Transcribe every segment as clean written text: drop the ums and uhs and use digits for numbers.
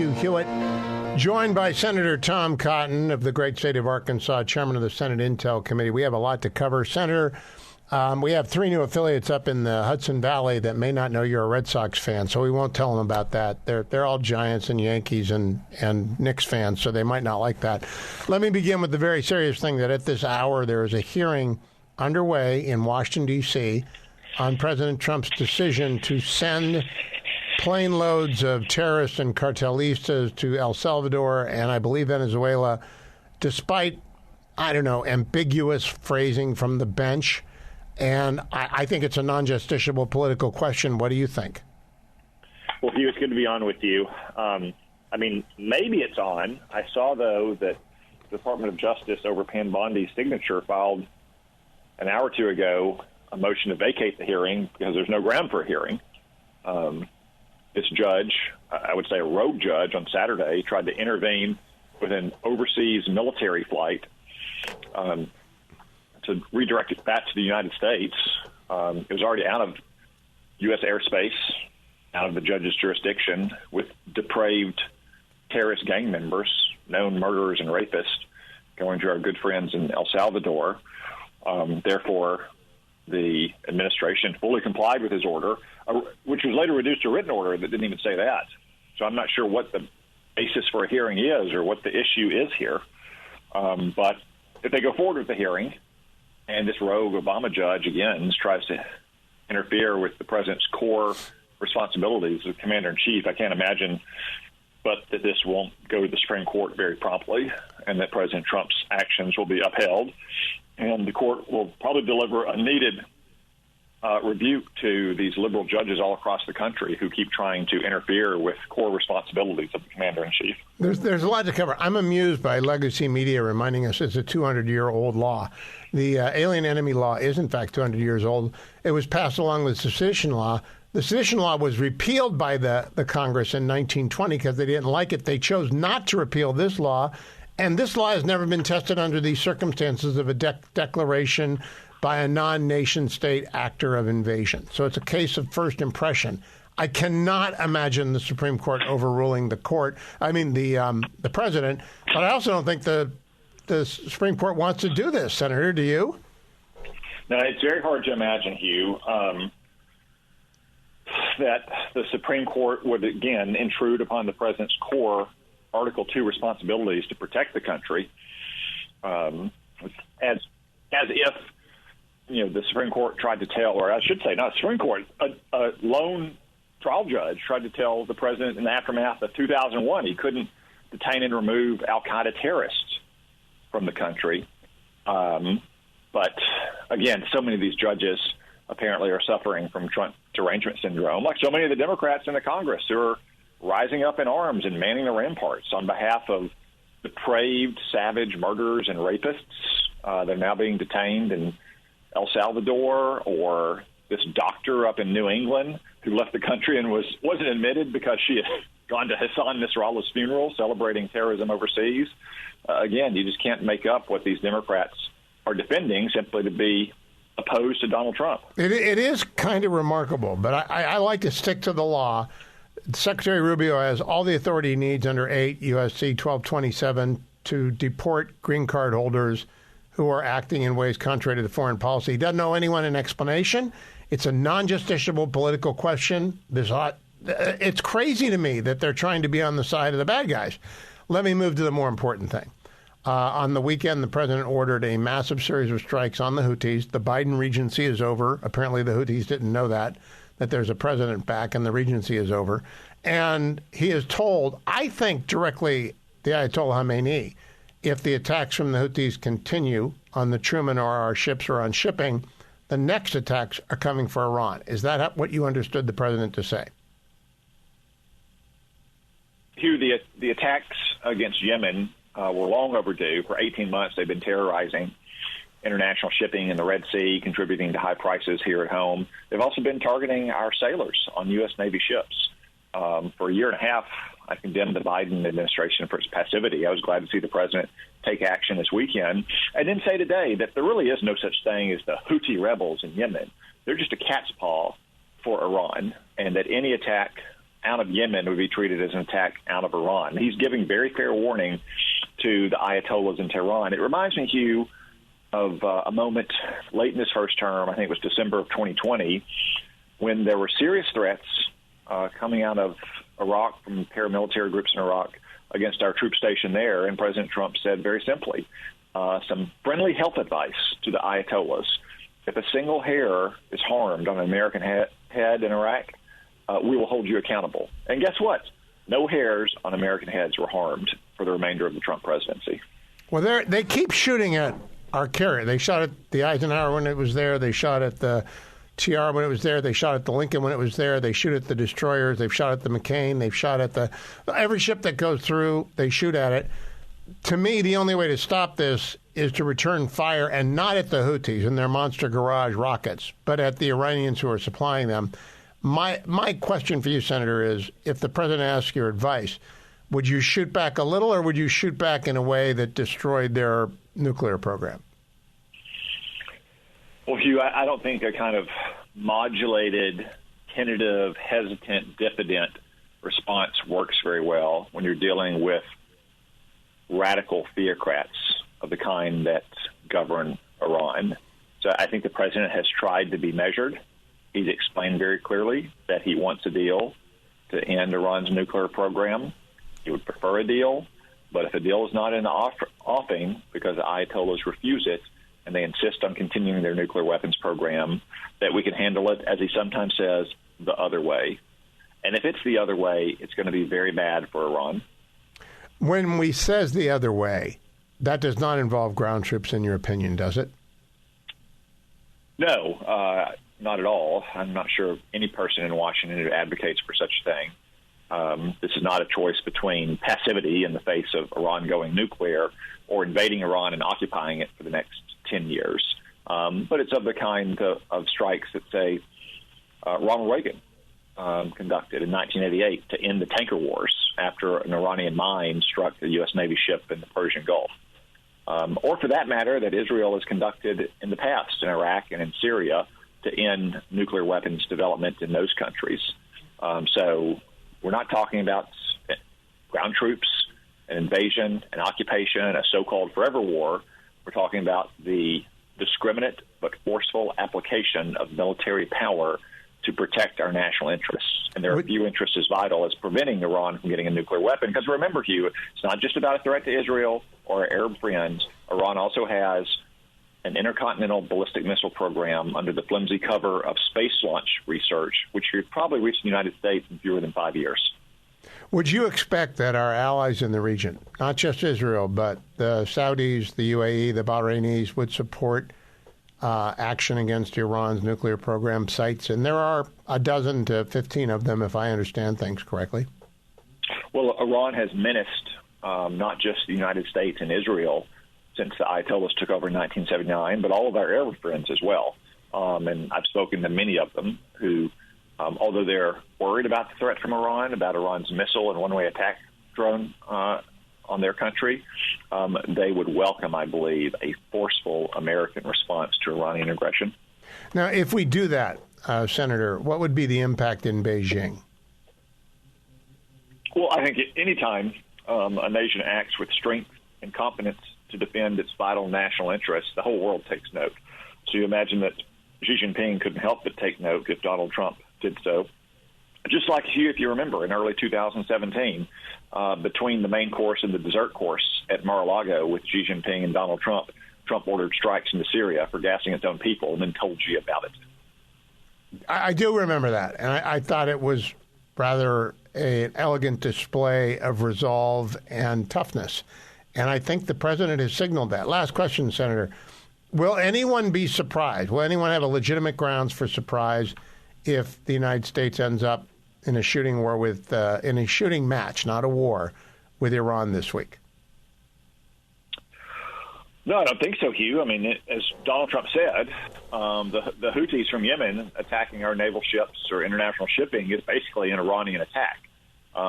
Hugh Hewitt, joined by Senator Tom Cotton of the great state of Arkansas, chairman of the Senate Intel Committee. We have a lot to cover. Senator, we have 3 new affiliates up in the Hudson Valley that may not know you're a Red Sox fan, so we won't tell them about that. They're all Giants and Yankees and Knicks fans, so they might not like that. Let me begin with the very serious thing that at this hour there is a hearing underway in Washington, D.C. on President Trump's decision to send plane loads of terrorists and cartelistas to El Salvador and I believe Venezuela, despite, ambiguous phrasing from the bench. And I think it's a non-justiciable political question. What do you think? Well, Hugh, it's good to be on with you. Maybe it's on. I saw, though, that the Department of Justice over Pam Bondi's signature filed an hour or two ago a motion to vacate the hearing because there's no ground for a hearing. This judge, I would say a rogue judge, on Saturday tried to intervene with an overseas military flight to redirect it back to the United States. It was already out of U.S. airspace, out of the judge's jurisdiction, with depraved terrorist gang members, known murderers and rapists, going to our good friends in El Salvador. Therefore, the administration fully complied with his order, which was later reduced to a written order that didn't even say that. So I'm not sure what the basis for a hearing is or what the issue is here. But if they go forward with the hearing and this rogue Obama judge, again, tries to interfere with the president's core responsibilities as commander-in-chief, I can't imagine but that this won't go to the Supreme Court very promptly and that President Trump's actions will be upheld. And the court will probably deliver a needed rebuke to these liberal judges all across the country who keep trying to interfere with core responsibilities of the commander-in-chief. There's a lot to cover. I'm amused by legacy media reminding us it's a 200-year-old law. The alien enemy law is, in fact, 200 years old. It was passed along with the sedition law. The sedition law was repealed by the Congress in 1920 because they didn't like it. They chose not to repeal this law. And this law has never been tested under these circumstances of a declaration by a non-nation state actor of invasion. So it's a case of first impression. I cannot imagine the Supreme Court overruling the president. But I also don't think the Supreme Court wants to do this, Senator. Do you? No, it's very hard to imagine, Hugh, that the Supreme Court would, again, intrude upon the president's core Article 2 responsibilities to protect the country, as if the Supreme Court tried to tell, or I should say, not the Supreme Court, a lone trial judge tried to tell the president in the aftermath of 2001 he couldn't detain and remove al-Qaeda terrorists from the country. But again, so many of these judges apparently are suffering from Trump derangement syndrome, like so many of the Democrats in the Congress who are rising up in arms and manning the ramparts on behalf of depraved, savage murderers and rapists. They're now being detained in El Salvador, or this doctor up in New England who left the country and wasn't admitted because she had gone to Hassan Nasrallah's funeral celebrating terrorism overseas. Again, you just can't make up what these Democrats are defending simply to be opposed to Donald Trump. It is kind of remarkable, but I like to stick to the law. Secretary Rubio has all the authority he needs under 8 U.S.C. 1227 to deport green card holders who are acting in ways contrary to the foreign policy. He doesn't owe anyone an explanation. It's a non-justiciable political question. It's crazy to me that they're trying to be on the side of the bad guys. Let me move to the more important thing. On the weekend, the president ordered a massive series of strikes on the Houthis. The Biden regency is over. Apparently, the Houthis didn't know that there's a president back and the regency is over. And he is told, I think directly, the Ayatollah Khamenei, if the attacks from the Houthis continue on the Truman or our ships or on shipping, the next attacks are coming for Iran. Is that what you understood the president to say? Hugh, the attacks against Yemen were long overdue. For 18 months, they've been terrorizing international shipping in the Red Sea, contributing to high prices here at home. They've also been targeting our sailors on U.S. Navy ships. For a year and a half, I condemned the Biden administration for its passivity. I was glad to see the president take action this weekend and then say today that there really is no such thing as the Houthi rebels in Yemen. They're just a cat's paw for Iran, and that any attack out of Yemen would be treated as an attack out of Iran. He's giving very fair warning to the Ayatollahs in Tehran. It reminds me, Hugh, of a moment late in his first term, I think it was December of 2020, when there were serious threats coming out of Iraq from paramilitary groups in Iraq against our troop station there. And President Trump said very simply, some friendly health advice to the Ayatollahs. If a single hair is harmed on an American head in Iraq, we will hold you accountable. And guess what? No hairs on American heads were harmed for the remainder of the Trump presidency. Well, they keep shooting at our carrier. They shot at the Eisenhower when it was there. They shot at the TR when it was there. They shot at the Lincoln when it was there. They shoot at the destroyers. They've shot at the McCain. They've shot at every ship that goes through. They shoot at it. To me, the only way to stop this is to return fire, and not at the Houthis and their monster garage rockets, but at the Iranians who are supplying them. My question for you, Senator, is if the president asks your advice, would you shoot back a little, or would you shoot back in a way that destroyed their nuclear program? Well, Hugh, I don't think a kind of modulated, tentative, hesitant, diffident response works very well when you're dealing with radical theocrats of the kind that govern Iran. So I think the president has tried to be measured. He's explained very clearly that he wants a deal to end Iran's nuclear program. He would prefer a deal, but if a deal is not in the offing because the Ayatollahs refuse it and they insist on continuing their nuclear weapons program, that we can handle it, as he sometimes says, the other way. And if it's the other way, it's going to be very bad for Iran. When we says the other way, that does not involve ground troops, in your opinion, does it? No, not at all. I'm not sure of any person in Washington who advocates for such a thing. This is not a choice between passivity in the face of Iran going nuclear or invading Iran and occupying it for the next 10 years. But it's of the kind of strikes that, say, Ronald Reagan conducted in 1988 to end the tanker wars after an Iranian mine struck the U.S. Navy ship in the Persian Gulf. Or for that matter, that Israel has conducted in the past in Iraq and in Syria to end nuclear weapons development in those countries. So we're not talking about ground troops, an invasion, an occupation, a so-called forever war. We're talking about the discriminate but forceful application of military power to protect our national interests. And there are few interests as vital as preventing Iran from getting a nuclear weapon. Because remember, Hugh, it's not just about a threat to Israel or our Arab friends. Iran also has an intercontinental ballistic missile program under the flimsy cover of space launch research, which could probably reach the United States in fewer than 5 years. Would you expect that our allies in the region, not just Israel, but the Saudis, the UAE, the Bahrainis, would support action against Iran's nuclear program sites? And there are a dozen to 15 of them, if I understand things correctly. Well, Iran has menaced not just the United States and Israel since the Ayatollahs took over in 1979, but all of our Arab friends as well. And I've spoken to many of them who, although they're worried about the threat from Iran, about Iran's missile and one-way attack drone on their country, they would welcome, I believe, a forceful American response to Iranian aggression. Now, if we do that, Senator, what would be the impact in Beijing? Well, I think any time a nation acts with strength and competence to defend its vital national interests, the whole world takes note. So you imagine that Xi Jinping couldn't help but take note if Donald Trump did so. Just like Hugh, if you remember, in early 2017, between the main course and the dessert course at Mar-a-Lago with Xi Jinping and Donald Trump, Trump ordered strikes into Syria for gassing its own people and then told Xi about it. I do remember that, and I thought it was rather an elegant display of resolve and toughness. And I think the president has signaled that. Last question, Senator. Will anyone be surprised? Will anyone have a legitimate grounds for surprise if the United States ends up in a shooting war with, in a shooting match, not a war, with Iran this week? No, I don't think so, Hugh. I mean, as Donald Trump said, the Houthis from Yemen attacking our naval ships or international shipping is basically an Iranian attack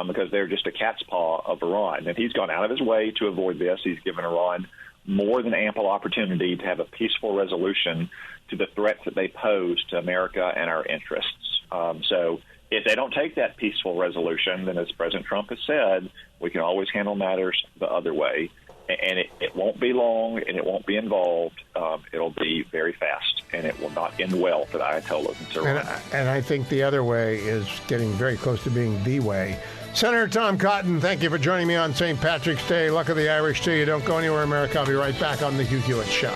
because they're just a cat's paw of Iran. And he's gone out of his way to avoid this. He's given Iran more than ample opportunity to have a peaceful resolution to the threats that they pose to America and our interests. So if they don't take that peaceful resolution, then as President Trump has said, we can always handle matters the other way. And it won't be long, and it won't be involved. It'll be very fast, and it will not end well for the Ayatollahs in Tehran. And I think the other way is getting very close to being the way. Senator Tom Cotton, thank you for joining me on St. Patrick's Day. Luck of the Irish to you. Don't go anywhere, America. I'll be right back on the Hugh Hewitt Show.